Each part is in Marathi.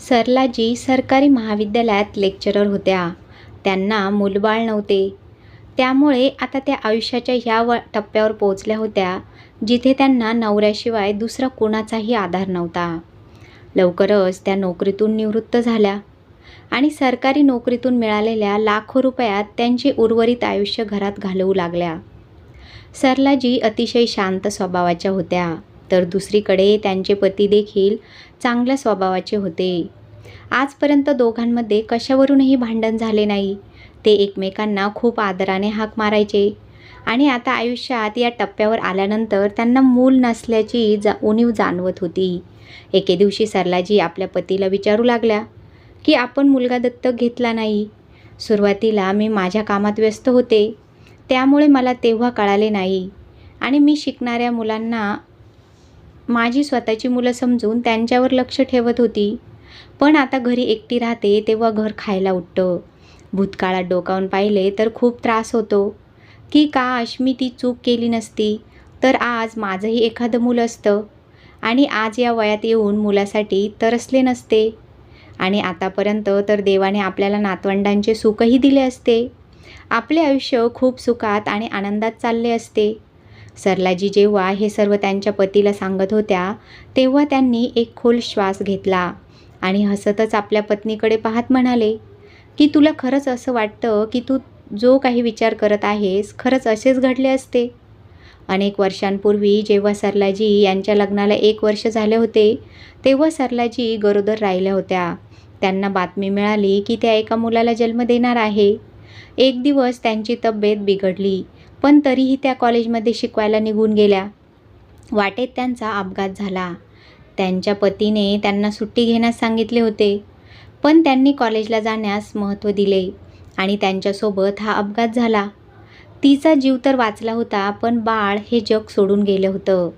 सरलाजी सरकारी महाविद्यालयात लेक्चरर होत्या. त्यांना मूलबाळ नव्हते. त्यामुळे आता त्या आयुष्याच्या ह्या टप्प्यावर पोहोचल्या होत्या, जिथे त्यांना नवऱ्याशिवाय दुसरा कोणाचाही आधार नव्हता. लवकरच त्या नोकरीतून निवृत्त झाल्या आणि सरकारी नोकरीतून मिळालेल्या लाखो रुपयात त्यांचे उर्वरित आयुष्य घरात घालवू लागल्या. सरलाजी अतिशय शांत स्वभावाच्या होत्या, तर दुसरीकडे त्यांचे पती देखील चांगल्या स्वभावाचे होते. आजपर्यंत दोघांमध्ये कशावरूनही भांडण झाले नाही. ते एकमेकांना खूप आदराने हाक मारायचे आणि आता आयुष्यात या टप्प्यावर आल्यानंतर त्यांना मूल नसल्याची उणीव जाणवत होती. एके दिवशी सरलाजी आपल्या पतीला विचारू लागल्या की आपण मुलगा दत्तक घेतला नाही. सुरुवातीला मी माझ्या कामात व्यस्त होते, त्यामुळे मला तेव्हा कळाले नाही आणि मी शिकणाऱ्या मुलांना माझी स्वतःची मुलं समजून त्यांच्यावर लक्ष ठेवत होती. पण आता घरी एकटी राहते तेव्हा घर खायला उठतं. भूतकाळात डोकावून पाहिले तर खूप त्रास होतो की काश मी ती चूक केली नसती तर आज माझंही एखादं मुलं असतं आणि आज या वयात येऊन मुलासाठी तरसले नसते आणि आतापर्यंत तर देवाने आपल्याला नातवंडांचे सुखही दिले असते. आपले आयुष्य खूप सुखात आणि आनंदात चालले असते. सरलाजी जेव्हा हे सर्व त्यांच्या पतीला सांगत होत्या तेव्हा त्यांनी एक खोल श्वास घेतला आणि हसतच आपल्या पत्नीकडे पाहत म्हणाले की तुला खरंच असं वाटतं की तू जो काही विचार करत आहेस खरंच असेच घडले असते. अनेक वर्षांपूर्वी जेव्हा सरलाजी यांच्या लग्नाला 1 वर्ष झाले होते तेव्हा सरलाजी गरोदर राहिल्या होत्या. त्यांना बातमी मिळाली की त्या एका मुलाला जन्म देणार आहे. एक दिवस त्यांची तब्येत बिघडली, पण तरीही त्या कॉलेजमध्ये शिकवायला निघून गेल्या. वाटेत त्यांचा अपघात झाला. त्यांच्या पतीने त्यांना सुट्टी घेण्यास सांगितले होते, पण त्यांनी कॉलेजला जाण्यास महत्त्व दिले आणि त्यांच्यासोबत हा अपघात झाला. तिचा जीव तर वाचला होता, पण बाळ हे जग सोडून गेलं होतं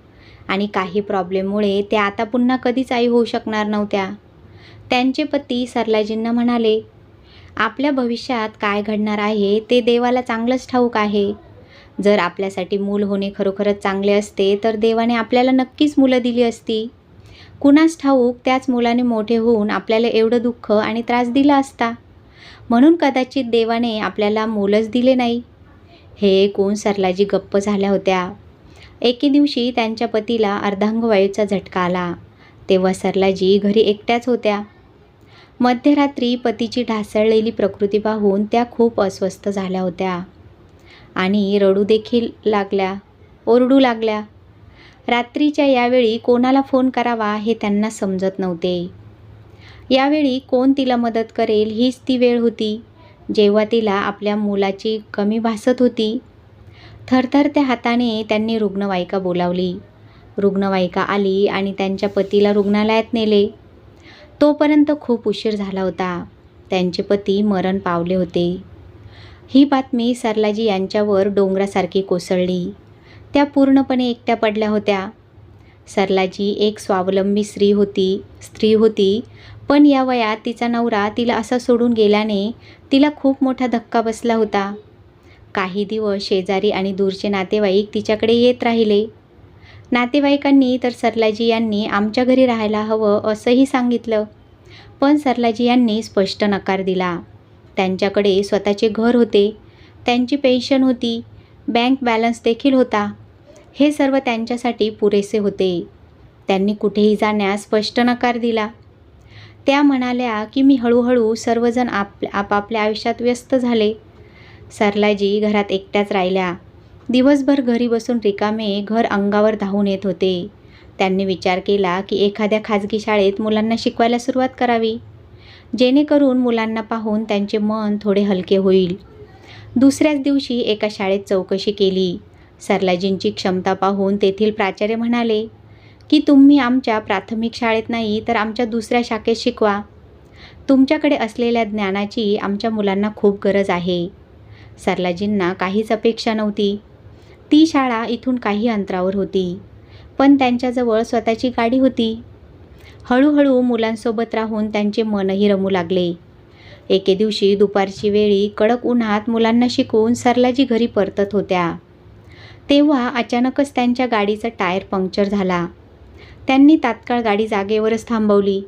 आणि काही प्रॉब्लेममुळे त्या आता पुन्हा कधीच आई होऊ शकणार नव्हत्या. त्यांचे पती सरलाजींना म्हणाले, आपल्या भविष्यात काय घडणार आहे ते देवाला चांगलंच ठाऊक आहे. जर आपल्यासाठी मूल होणे खरोखरच चांगले असते तर देवाने आपल्याला नक्कीच मुलं दिली असती. कुणास ठाऊक त्याच मुलाने मोठे होऊन आपल्याला एवढं दुःख आणि त्रास दिला असता. म्हणून कदाचित देवाने आपल्याला मूलच दिले नाही. हे ऐकून सरलाजी गप्प झाल्या होत्या. एके दिवशी त्यांच्या पतीला अर्धांगवायूचा झटका आला. तेव्हा सरलाजी घरी एकट्याच होत्या. मध्यरात्री पतीची ढासळलेली प्रकृती पाहून त्या खूप अस्वस्थ झाल्या होत्या आणि ओरडू लागल्या. रात्रीच्या यावेळी कोणाला फोन करावा हे त्यांना समजत नव्हते. यावेळी कोण तिला मदत करेल हीच ती वेळ होती जेव्हा तिला आपल्या मुलाची कमी भासत होती. थरथरत्या हाताने त्यांनी रुग्णवाहिका बोलावली. रुग्णवाहिका आली आणि त्यांच्या पतीला रुग्णालयात नेले. तोपर्यंत खूप उशीर झाला होता. त्यांचे पती मरण पावले होते. ही बातमी सरलाजी यांच्यावर डोंगरासारखी कोसळली. त्या पूर्णपणे एकट्या पडल्या होत्या. सरलाजी एक स्वावलंबी स्त्री होती, पण या वयात तिचा नवरा तिला असा सोडून गेल्याने तिला खूप मोठा धक्का बसला होता. काही दिवस शेजारी आणि दूरचे नातेवाईक तिच्याकडे येत राहिले. नातेवाईकांनी तर सरलाजी यांनी आमच्या घरी राहायला हवं असंही सांगितलं, पण सरलाजी यांनी स्पष्ट नकार दिला. त्यांच्याकडे स्वतःचे घर होते, त्यांची पेन्शन होती, बँक बॅलन्स देखील होता. हे सर्व त्यांच्यासाठी पुरेसे होते. त्यांनी कुठेही जाण्यास स्पष्ट नकार दिला. त्या म्हणाल्या की मी हळूहळू सर्वजण आपापल्या आयुष्यात व्यस्त झाले. सरलाजी घरात एकट्याच राहिल्या. दिवसभर घरी बसून रिकामे घर अंगावर धावून येत होते. त्यांनी विचार केला की एखाद्या खाजगी शाळेत मुलांना शिकवायला सुरुवात करावी, जेणेकरून मुलांना पाहून त्यांचे मन थोडे हलके होईल. दुसऱ्याच दिवशी एका शाळेत चौकशी केली. सरलाजींची क्षमता पाहून तेथील प्राचार्य म्हणाले की तुम्ही आमच्या प्राथमिक शाळेत नाही तर आमच्या दुसऱ्या शाखेत शिकवा. तुमच्याकडे असलेल्या ज्ञानाची आमच्या मुलांना खूप गरज आहे. सरलाजींना काहीच अपेक्षा नव्हती. ती शाळा इथून काही अंतरावर होती, पण त्यांच्याजवळ स्वतःची गाडी होती. हळूहळू मुलांसोबत राहून त्यांचे मनही रमू लागले. एके दिवशी दुपारची वेळी कडक उन्हात मुलांना शिकवून सरलाजी घरी परतत होत्या. तेव्हा अचानकच त्यांच्या गाडीचा टायर पंक्चर झाला. त्यांनी तात्काळ गाडी जागेवरच थांबवली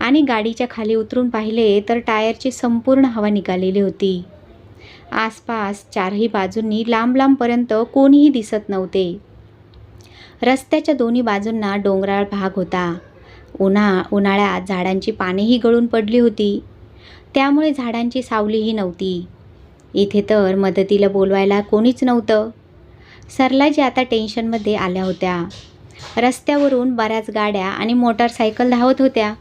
आणि गाडीच्या खाली उतरून पाहिले तर टायरची संपूर्ण हवा निघालेली होती. आसपास चारही बाजूंनी लांब लांबपर्यंत कोणीही दिसत नव्हते. रस्त्याच्या दोन्ही बाजूंना डोंगराळ भाग होता. उन्हाळ्यात झाडांची पानेही गळून पडली होती, त्यामुळे झाडांची सावलीही नव्हती. इथे तर मदतीला बोलवायला कोणीच नव्हतं. सरलाजी आता टेन्शनमध्ये आल्या होत्या. रस्त्यावरून बऱ्याच गाड्या आणि मोटारसायकल धावत होत्या.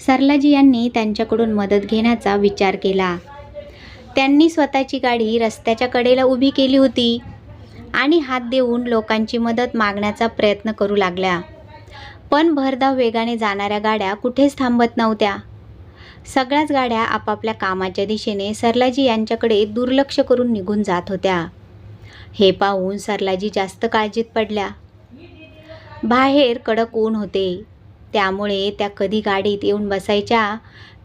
सरलाजी यांनी त्यांच्याकडून मदत घेण्याचा विचार केला. त्यांनी स्वतःची गाडी रस्त्याच्या कडेला उभी केली होती आणि हात देऊन लोकांची मदत मागण्याचा प्रयत्न करू लागल्या. पण भरधाव वेगाने जाणाऱ्या गाड्या कुठेच थांबत नव्हत्या. सगळ्याच गाड्या आपापल्या कामाच्या दिशेने सरलाजी यांच्याकडे दुर्लक्ष करून निघून जात होत्या. हे पाहून सरलाजी जास्त काळजीत पडल्या. बाहेर कडक ऊन होते, त्यामुळे त्या कधी गाडीत येऊन बसायच्या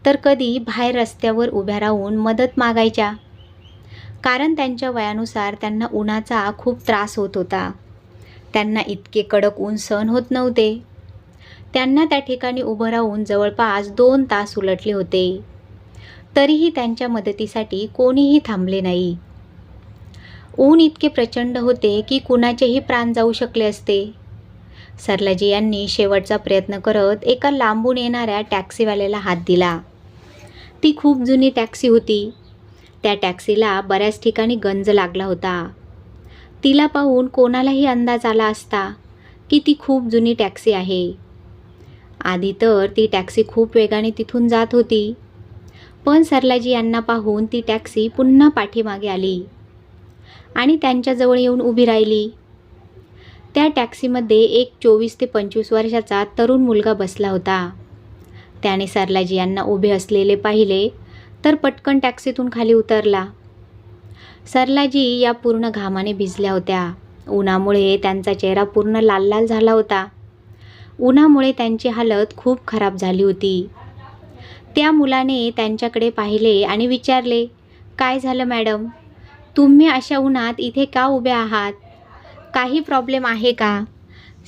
तर कधी बाहेर रस्त्यावर उभ्या राहून मदत मागायच्या. कारण त्यांच्या वयानुसार त्यांना उन्हाचा खूप त्रास होत होता. त्यांना इतके कडक ऊन सहन होत नव्हते. त्यांना त्या ठिकाणी उभं राहून जवळपास 2 तास उलटले होते. तरीही त्यांच्या मदतीसाठी कोणीही थांबले नाही. ऊन इतके प्रचंड होते की कुणाचेही प्राण जाऊ शकले असते. सरलाजी यांनी शेवटचा प्रयत्न करत एका लांबून येणाऱ्या टॅक्सीवाल्याला हात दिला. ती खूप जुनी टॅक्सी होती. त्या टॅक्सीला बऱ्याच ठिकाणी गंज लागला होता. तिला पाहून कोणालाही अंदाज आला असता की ती खूप जुनी टॅक्सी आहे. आधी तर ती टॅक्सी खूप वेगाने तिथून जात होती, पण सरलाजी यांना पाहून ती टॅक्सी पुन्हा पाठीमागे आली आणि त्यांच्याजवळ येऊन उभी राहिली. त्या टॅक्सीमध्ये एक 24 ते 25 वर्षाचा तरुण मुलगा बसला होता. त्याने सरलाजी यांना उभे असलेले पाहिले तर पटकन टॅक्सीतून खाली उतरला. सरलाजी या पूर्ण घामाने भिजल्या होत्या. उन्हामुळे त्यांचा चेहरा पूर्ण लाल लाल झाला होता. उन्हामुळे त्यांची हालत खूप खराब झाली होती. त्या मुलाने त्यांच्याकडे पाहिले आणि विचारले, "काय झालं मॅडम? तुम्ही अशा उन्हात इथे का उभे आहात? काही प्रॉब्लेम आहे का?"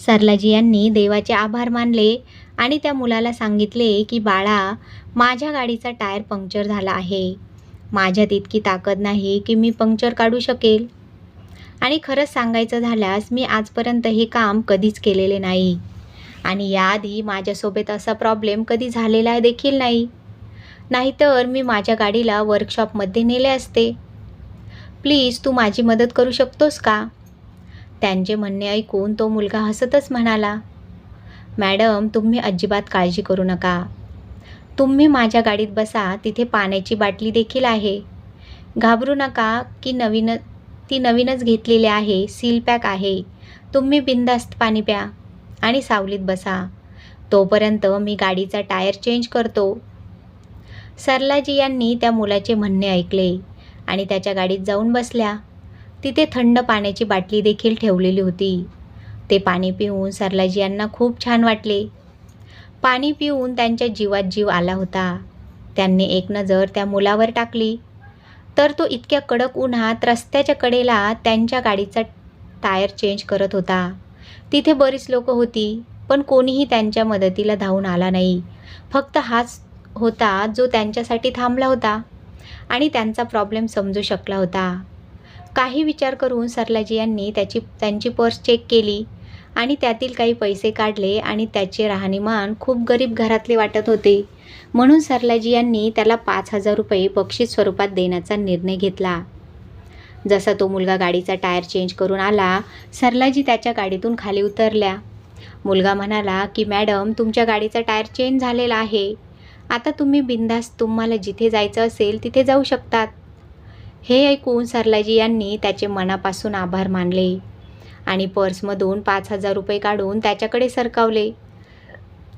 सरलाजी यांनी देवाचे आभार मानले आणि त्या मुलाला सांगितले की "बाळा, माझ्या गाडीचा टायर पंक्चर झाला आहे. माझ्यात इतकी ताकद नाही की मी पंक्चर काढू शकेल. आणि खरंच सांगायचं झाल्यास मी आजपर्यंत हे काम कधीच केलेले नाही आणि याआधी माझ्यासोबत असा प्रॉब्लेम कधी झालेला देखील नाही. नाहीतर मी माझ्या गाडीला वर्कशॉपमध्ये नेले असते. प्लीज तू माझी मदत करू शकतोस का?" त्यांचे म्हणणे ऐकून तो मुलगा हसतच म्हणाला, "मॅडम, तुम्ही अजिबात काळजी करू नका. तुम्ही माझ्या गाडीत बसा, तिथे पाण्याची बाटली देखील आहे. घाबरू नका की ती नवीनच घेतलेली आहे, सील पॅक आहे. तुम्ही बिनधास्त पाणी प्या आणि सावलीत बसा. तोपर्यंत मी गाडीचा टायर चेंज करतो." सरलाजी यांनी त्या मुलाचे म्हणणे ऐकले आणि त्याच्या गाडीत जाऊन बसल्या. तिथे थंड पाण्याची बाटली देखील ठेवलेली होती. ते पाणी पिऊन सरलाजी यांना खूप छान वाटले. पाणी पिऊन त्यांच्या जीवात जीव आला होता. त्यांनी एक नजर त्या मुलावर टाकली तर तो इतक्या कडक उन्हात रस्त्याच्या कडेला त्यांच्या गाडीचा टायर चेंज करत होता. तिथे बरीच लोकं होती, पण कोणीही त्यांच्या मदतीला धावून आला नाही. फक्त हाच होता जो त्यांच्यासाठी थांबला होता आणि त्यांचा प्रॉब्लेम समजू शकला होता. काही विचार करून सरलाजी यांनी त्यांची पर्स चेक केली आणि त्यातील काही पैसे काढले आणि त्याचे राहणीमान खूप गरीब घरातले वाटत होते. म्हणून सरलाजी यांनी त्याला 5,000 रुपये बक्षीस स्वरूपात देण्याचा निर्णय घेतला. जसा तो मुलगा गाडीचा टायर चेंज करून आला, सरलाजी त्याच्या गाडीतून खाली उतरल्या. मुलगा म्हणाला की "मॅडम, तुमच्या गाडीचा टायर चेंज झालेला आहे. आता तुम्ही बिनधास्त तुम्हाला जिथे जायचं असेल तिथे जाऊ शकतात." हे ऐकून सरलाजी यांनी त्याचे मनापासून आभार मानले आणि पर्समधून 5,000 रुपये काढून त्याच्याकडे सरकावले.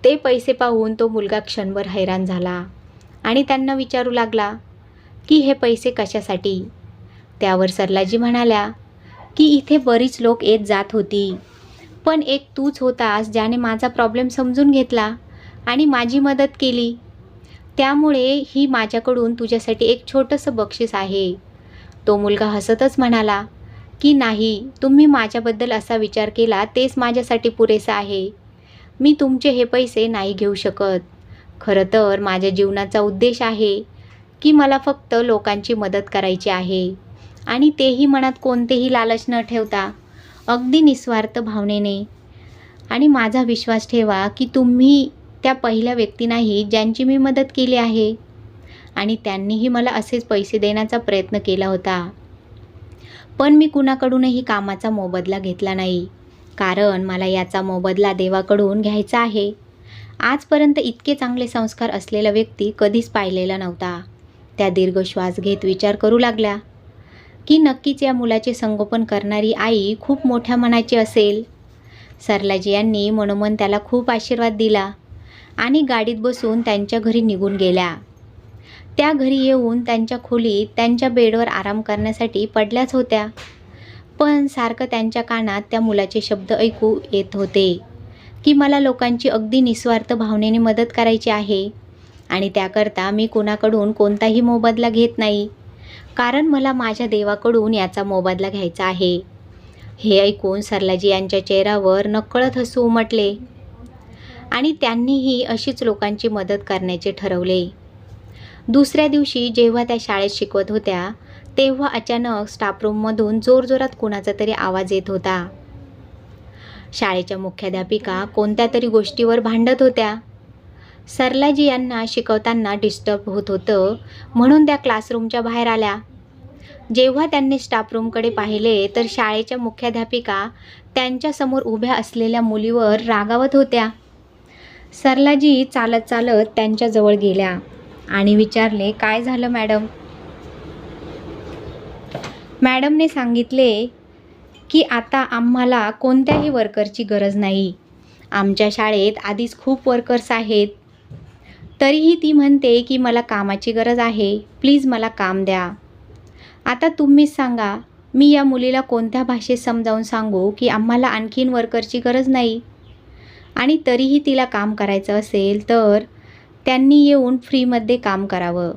ते पैसे पाहून तो मुलगा क्षणभर हैराण झाला आणि त्यांना विचारू लागला की "हे पैसे कशासाठी?" त्यावर सरलाजी म्हणाल्या की "इथे बरीच लोक येत जात होती, पण एक तूच होतास ज्याने माझा प्रॉब्लेम समजून घेतला आणि माझी मदत केली. त्यामुळे ही माझ्याकडून तुझ्यासाठी एक छोटंसं बक्षीस आहे." तो मुलगा हसतच म्हणाला की "नाही, तुम्ही माझ्याबद्दल असा विचार केला तेच माझ्यासाठी पुरेसं आहे. मी तुमचे हे पैसे नाही घेऊ शकत, खरं तर माझ्या जीवनाचा उद्देश आहे की मला फक्त लोकांची मदत करायची आहे आणि तेही मनात कोणतेही लालच न ठेवता अगदी निस्वार्थ भावनेने. आणि माझा विश्वास ठेवा की तुम्ही त्या पहिल्या व्यक्ती नाही ज्यांची मी मदत केली आहे आणि त्यांनीही मला असेच पैसे देण्याचा प्रयत्न केला होता. पण मी कुणाकडूनही कामाचा मोबदला घेतला नाही, कारण मला याचा मोबदला देवाकडून घ्यायचा आहे. आजपर्यंत इतके चांगले संस्कार असलेला व्यक्ती कधीच पाहिलेला नव्हता. त्या दीर्घ श्वास घेत विचार करू लागल्या की नक्कीच या मुलाचे संगोपन करणारी आई खूप मोठ्या मनाची असेल. सरलाजी यांनी मनोमन त्याला खूप आशीर्वाद दिला आणि गाडीत बसून त्यांच्या घरी निघून गेल्या. त्या घरी येऊन त्यांच्या खोलीत त्यांच्या बेडवर आराम करण्यासाठी पडल्याच होत्या, पण सारखं त्यांच्या कानात त्या मुलाचे शब्द ऐकू येत होते की मला लोकांची अगदी निस्वार्थ भावनेने मदत करायची आहे आणि त्याकरता मी कुणाकडून कोणताही मोबदला घेत नाही, कारण मला माझ्या देवाकडून याचा मोबदला घ्यायचा आहे. हे ऐकून सरलाजी यांच्या चेहऱ्यावर नकळत हसू उमटले आणि त्यांनीही अशीच लोकांची मदत करण्याचे ठरवले. दुसऱ्या दिवशी जेव्हा त्या शाळेत शिकवत होत्या तेव्हा अचानक स्टाफरूममधून जोरजोरात कुणाचा तरी आवाज येत होता. शाळेच्या मुख्याध्यापिका कोणत्या तरी गोष्टीवर भांडत होत्या. सरलाजी यांना शिकवताना डिस्टर्ब होत होतं म्हणून त्या क्लासरूमच्या बाहेर आल्या. जेव्हा त्यांनी स्टाफरूमकडे पाहिले तर शाळेच्या मुख्याध्यापिका त्यांच्यासमोर उभ्या असलेल्या मुलीवर रागावत होत्या. सरलाजी चालत चालत त्यांच्याजवळ गेल्या आणि विचारले, काय झालं मॅडम? मॅडमने सांगितले की आता आम्हाला कोणत्याही वर्करची गरज नाही. आमच्या शाळेत आधीच खूप वर्कर्स आहेत. तरीही ती म्हणते की मला कामाची गरज आहे, प्लीज मला काम द्या. आता तुम्हीच सांगा, मी या मुलीला कोणत्या भाषेत समजावून सांगू की आम्हाला आणखीन वर्करची गरज नाही आणि तरीही तिला काम करायचं असेल तर त्यांनी येऊन फ्रीमध्ये काम करावं,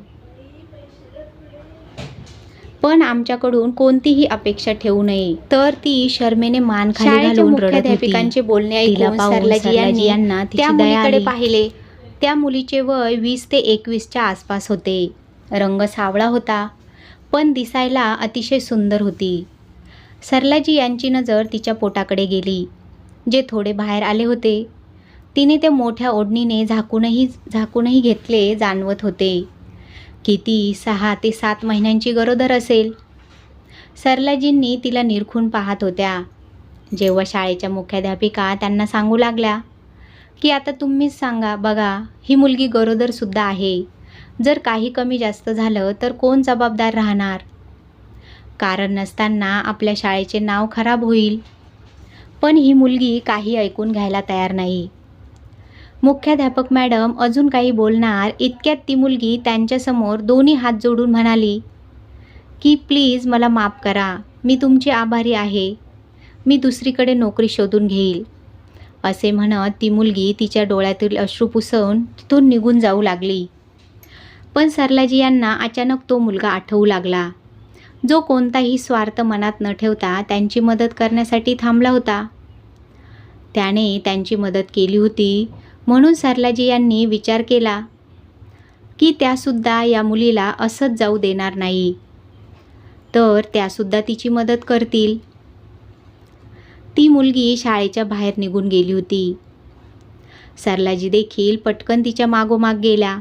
पण आमच्याकडून कोणतीही अपेक्षा ठेवू नये. तर ती शर्मेने मान खाली घालून रडत होती. मुख्याध्यापिकांचे बोलणे ऐकून सरलाजी यांना त्या मुलीकडे पाहिले. त्या मुलीचे वय 20 ते 21च्या आसपास होते. रंग सावळा होता, पण दिसायला अतिशय सुंदर होती. सरलाजी यांची नजर तिच्या पोटाकडे गेली, जे थोडे बाहेर आले होते. तिने ते मोठ्या ओढणीने झाकूनही घेतले जाणवत होते की ती 6 ते 7 महिन्यांची गरोदर असेल. सरलाजींनी तिला निरखून पाहत होत्या. जेव्हा शाळेच्या मुख्याध्यापिका त्यांना सांगू लागल्या की आता तुम्हीच सांगा, बघा ही मुलगी गरोदरसुद्धा आहे. जर काही कमी जास्त झालं तर कोण जबाबदार राहणार? कारण नसताना आपल्या शाळेचे नाव खराब होईल. पण ही मुलगी काही ऐकून घ्यायला तयार नाही. मुख्याध्यापक मॅडम अजून काही बोलणार इतक्यात ती मुलगी त्यांच्यासमोर दोन्ही हात जोडून म्हणाली की प्लीज मला माफ करा, मी तुमची आभारी आहे. मी दुसरीकडे नोकरी शोधून घेईल. असे म्हणत ती मुलगी तिच्या डोळ्यातील अश्रू पुसवून तिथून निघून जाऊ लागली. पण सरलाजी यांना अचानक तो मुलगा आठवू लागला, जो कोणताही स्वार्थ मनात न ठेवता त्यांची मदत करण्यासाठी थांबला होता. त्याने त्यांची मदत केली होती म्हणून सरलाजी यांनी विचार केला की त्यासुद्धा या मुलीला असंच जाऊ देणार नाही, तर त्यासुद्धा तिची मदत करतील. ती मुलगी शाळेच्या बाहेर निघून गेली होती. सरलाजी देखील पटकन तिच्या मागोमाग गेल्या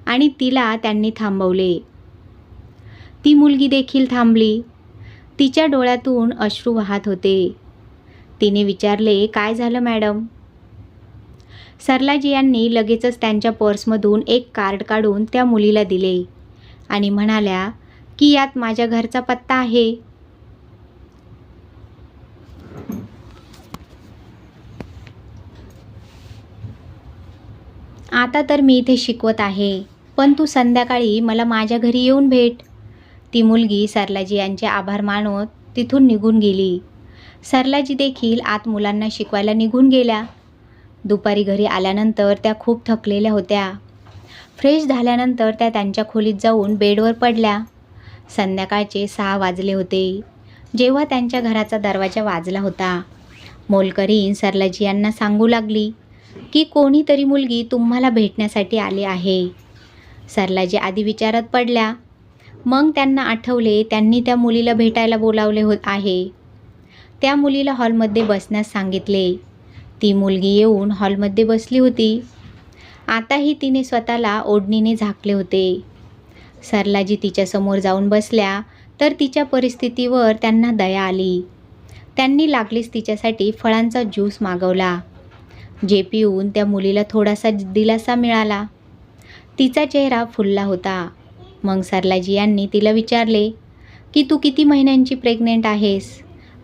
आणि तिला त्यांनी थांबवले. ती मुलगी देखील थांबली. तिच्या डोळ्यातून अश्रू वाहत होते. तिने विचारले, काय झालं मॅडम? सरलाजी यांनी लगेचच त्यांच्या पर्समधून एक कार्ड काढून त्या मुलीला दिले आणि म्हणाल्या की यात माझ्या घरचा पत्ता आहे. आता तर मी इथे शिकवत आहे, पण तू संध्याकाळी मला माझ्या घरी येऊन भेट. ती मुलगी सरलाजी यांचे आभार मानत तिथून निघून गेली. सरलाजी देखील आत मुलांना शिकवायला निघून गेल्या. दुपारी घरी आल्यानंतर त्या खूप थकलेल्या होत्या. फ्रेश झाल्यानंतर त्या त्यांच्या खोलीत जाऊन बेडवर पडल्या. संध्याकाळचे 6 वाजले होते जेव्हा त्यांच्या घराचा दरवाजा वाजला होता. मोलकरीण सरलाजी यांना सांगू लागली की कोणीतरी मुलगी तुम्हाला भेटण्यासाठी आली आहे. सरलाजी आधी विचारात पडल्या. मग त्यांना आठवले त्यांनी त्या मुलीला भेटायला बोलावले आहे. त्या मुलीला हॉलमध्ये बसण्यास सांगितले. ती मुलगी येऊन हॉलमध्ये बसली होती. आताही तिने स्वतःला ओढणीने झाकले होते. सरलाजी तिच्यासमोर जाऊन बसल्या तर तिच्या परिस्थितीवर त्यांना दया आली. त्यांनी लागलीच तिच्यासाठी फळांचा ज्यूस मागवला, जे पिऊन त्या मुलीला थोडासा दिलासा मिळाला. तिचा चेहरा फुलला होता. मग सरलाजी यांनी तिला विचारले की तू किती महिन्यांची प्रेग्नेंट आहेस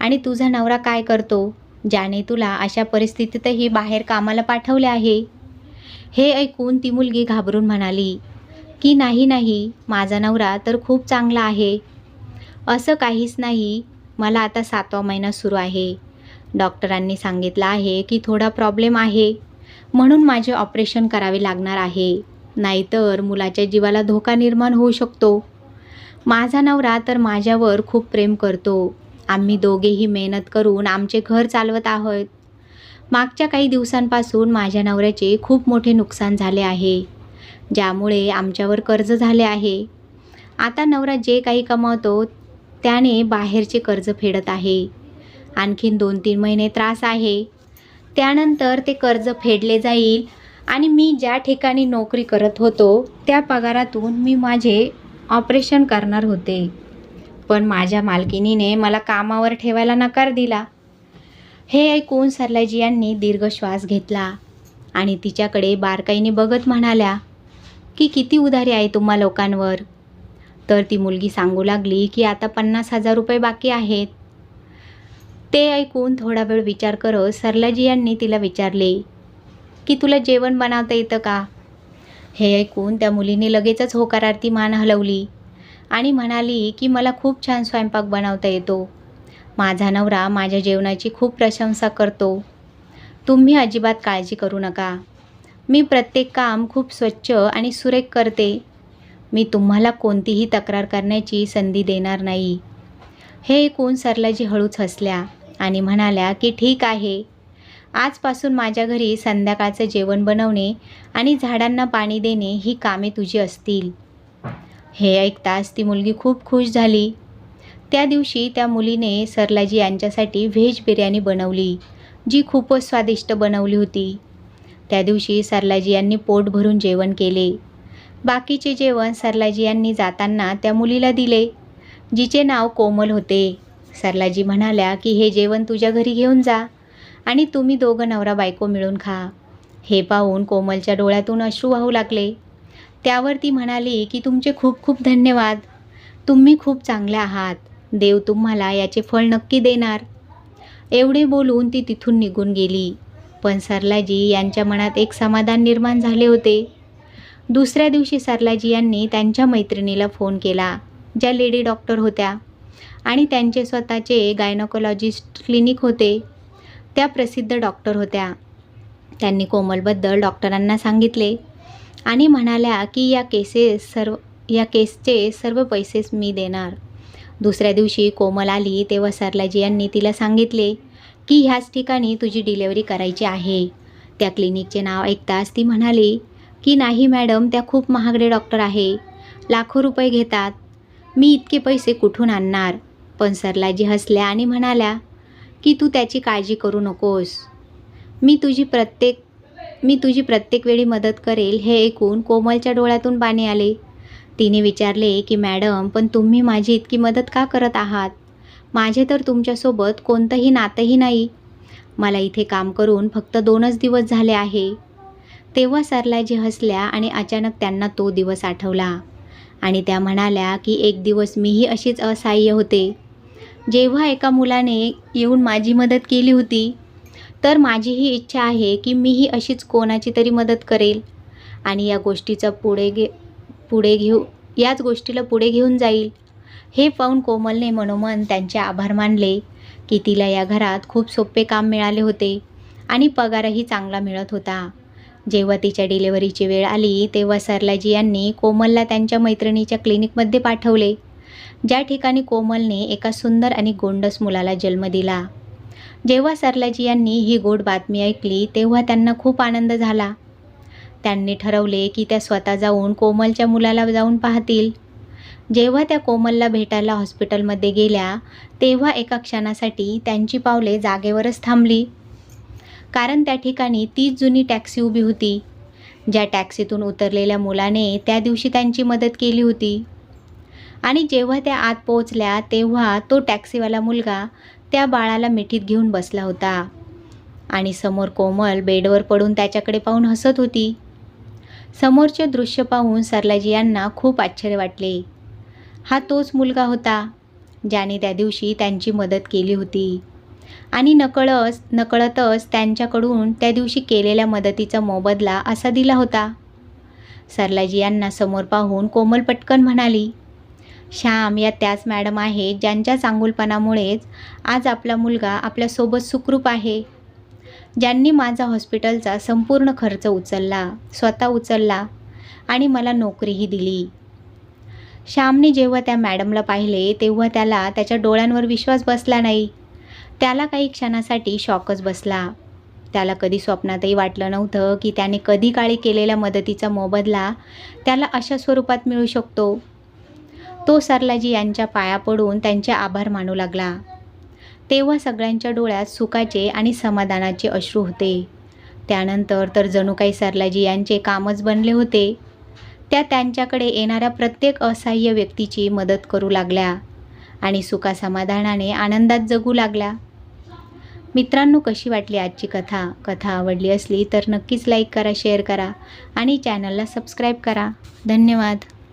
आणि तुझा नवरा काय करतो, ज्याने तुला अशा परिस्थितीतही बाहेर कामाला पाठवले आहे. हे ऐकून ती मुलगी घाबरून म्हणाली की नाही, माझा नवरा तर खूप चांगला आहे. असं काहीच नाही, मला आता 7वा महिना सुरू आहे. डॉक्टरांनी सांगितलं आहे की थोडा प्रॉब्लेम आहे, म्हणून माझे ऑपरेशन करावे लागणार आहे, नाहीतर मुलाच्या जीवाला धोका निर्माण होऊ शकतो. माझा नवरा तर माझ्यावर खूप प्रेम करतो. आम्ही दोघेही मेहनत करून आमचे घर चालवत आहोत. मागच्या काही दिवसांपासून माझ्या नवऱ्याचे खूप मोठे नुकसान झाले आहे, ज्यामुळे आमच्यावर कर्ज झाले आहे. आता नवरा जे काही कमावतो त्याने बाहेरचे कर्ज फेडत आहे. आणखीन 2-3 महिने त्रास आहे. त्यानंतर ते कर्ज फेडले जाईल आणि मी ज्या ठिकाणी नोकरी करत होतो त्या पगारातून मी माझे ऑपरेशन करणार होते. पण माझ्या मालकिनीने मला कामावर ठेवायला नकार दिला. हे ऐकून सरलाजी यांनी दीर्घ श्वास घेतला आणि तिच्याकडे बारकाईने बघत म्हणाल्या की किती उधारी आहे तुम्हा लोकांवर. तर ती मुलगी सांगू लागली की आता 50,000 रुपये बाकी आहेत. ते ऐकून थोडा वेळ विचार करत सरलाजी यांनी तिला विचारले की तुला जेवण बनवता येतं का. हे ऐकून त्या मुलीने लगेचच होकारार्थी मान हलवली आणि म्हणाली की मला खूप छान स्वयंपाक बनवता येतो. माझा नवरा माझ्या जेवणाची खूप प्रशंसा करतो. तुम्ही अजिबात काळजी करू नका. मी प्रत्येक काम खूप स्वच्छ आणि सुरेख करते. मी तुम्हाला कोणतीही तक्रार करण्याची संधी देणार नाही. हे ऐकून सरलाजी हळूच हसल्या आणि म्हणाल्या की ठीक आहे, आजपासून माझ्या घरी संध्याकाळचं जेवण बनवणे आणि झाडांना पाणी देणे ही कामे तुझी असतील. हे ऐकताच ती मुलगी खूप खुश झाली. त्या दिवशी त्या मुलीने सरलाजी यांच्यासाठी व्हेज बिर्याणी बनवली, जी खूपच स्वादिष्ट बनवली होती. त्या दिवशी सरलाजी यांनी पोट भरून जेवण केले. बाकीचे जेवण सरलाजी यांनी जाताना त्या मुलीला दिले, जिचे नाव कोमल होते. सरलाजी म्हणाल्या की हे जेवण तुझ्या घरी घेऊन जा आणि तुम्ही दोघं नवरा बायको मिळून खा. हे पाहून कोमलच्या डोळ्यातून अश्रू वाहू लागले. त्यावर ती म्हणाली की तुमचे खूप खूप धन्यवाद. तुम्ही खूप चांगले आहात. देव तुम्हाला याचे फळ नक्की देणार. एवढे बोलून ती तिथून निघून गेली. पण सरलाजी यांच्या मनात एक समाधान निर्माण झाले होते. दुसऱ्या दिवशी सरलाजी यांनी त्यांच्या मैत्रिणीला फोन केला, ज्या लेडी डॉक्टर होत्या आणि त्यांचे स्वतःचे गायनोकोलॉजिस्ट क्लिनिक होते. त्या प्रसिद्ध डॉक्टर होत्या. त्यांनी कोमलबद्दल डॉक्टरांना सांगितले आणि म्हणाल्या की या केसचे सर्व पैसे मी देणार. दुसऱ्या दिवशी कोमल आली तेव्हा सरलाजी यांनी तिला सांगितले की ह्याच ठिकाणी तुझी डिलेवरी करायची आहे. त्या क्लिनिकचे नाव ऐकताच ती म्हणाली की नाही मॅडम, त्या खूप महागडे डॉक्टर आहे, लाखो रुपये घेतात. मी इतके पैसे कुठून आणणार. पण सरलाजी हसल्या आणि म्हणाल्या की तू त्याची काळजी करू नकोस. मी तुझी प्रत्येक वेळी मदत करेल. हे ऐकून कोमलच्या डोळ्यातून पाणी आले. तिने विचारले की मॅडम, पण तुम्ही माझी इतकी मदत का करत आहात. माझे तर तुमच्यासोबत कोणतंही नातंही नाही. मला इथे काम करून फक्त 2च दिवस झाले आहे. तेव्हा सरलाजी हसल्या आणि अचानक त्यांना तो दिवस आठवला आणि त्या म्हणाल्या की एक दिवस मीही अशीच असहाय्य होते. जेव्हा एका मुलाने येऊन माझी मदत केली होती, तर माझीही इच्छा आहे की मीही अशीच कोणाची तरी मदत करेल आणि याच गोष्टीला पुढे घेऊन जाईल. हे पाहून कोमलने मनोमन त्यांचे आभार मानले की तिला या घरात खूप सोपे काम मिळाले होते आणि पगारही चांगला मिळत होता. जेव्हा तिच्या डिलिव्हरीची वेळ आली तेव्हा सरलाजी यांनी कोमलला त्यांच्या मैत्रिणीच्या क्लिनिकमध्ये पाठवले, ज्या ठिकाणी कोमलने एका सुंदर आणि गोंडस मुलाला जन्म दिला. जेव्हा सरलाजी यांनी ही गोड बातमी ऐकली तेव्हा त्यांना खूप आनंद झाला. त्यांनी ठरवले की त्या स्वतः जाऊन कोमलच्या मुलाला जाऊन पाहतील. जेव्हा त्या कोमलला भेटायला हॉस्पिटलमध्ये गेल्या तेव्हा एका क्षणासाठी त्यांची पावले जागेवरच थांबली. कारण त्या ठिकाणी तीच जुनी टॅक्सी उभी होती, ज्या टॅक्सीतून उतरलेल्या मुलाने त्या दिवशी त्यांची मदत केली होती. आणि जेव्हा त्या आत पोहोचल्या तेव्हा तो टॅक्सीवाला मुलगा त्या बाळाला मिठीत घेऊन बसला होता आणि समोर कोमल बेडवर पडून त्याच्याकडे पाहून हसत होती. समोरचे दृश्य पाहून सरलाजी यांना खूप आश्चर्य वाटले. हा तोच मुलगा होता ज्याने त्या दिवशी त्यांची मदत केली होती आणि नकळतच त्यांच्याकडून त्या दिवशी केलेल्या मदतीचा मोबदला असा दिला होता. सरलाजी यांना समोर पाहून कोमल पटकन म्हणाली, श्याम या त्याच मॅडम आहेत ज्यांच्या चांगुलपणामुळेच आज आपला मुलगा आपल्यासोबत सुखरूप आहे, ज्यांनी माझा हॉस्पिटलचा संपूर्ण खर्च स्वतः उचलला आणि मला नोकरीही दिली. श्यामने जेव्हा त्या मॅडमला पाहिले तेव्हा त्याला त्याच्या डोळ्यांवर विश्वास बसला नाही. त्याला काही क्षणासाठी शॉकच बसला. त्याला कधी स्वप्नातही वाटलं नव्हतं की त्याने कधी काळी केलेल्या मदतीचा मोबदला त्याला अशा स्वरूपात मिळू शकतो. तो सरलाजी यांच्या पाया पडून त्यांचे आभार मानू लागला. तेव्हा सगळ्यांच्या डोळ्यात सुखाचे आणि समाधानाचे अश्रू होते. त्यानंतर तर जणू काही सरलाजी यांचे कामच बनले होते. त्या त्यांच्याकडे येणाऱ्या प्रत्येक असहाय्य व्यक्तीची मदत करू लागल्या आणि सुखासमाधानाने आनंदात जगू लागल्या. मित्रांनो, कशी वाटली आजची कथा आवडली असली तर नक्कीच लाईक करा, शेअर करा आणि चॅनलला सबस्क्राईब करा. धन्यवाद.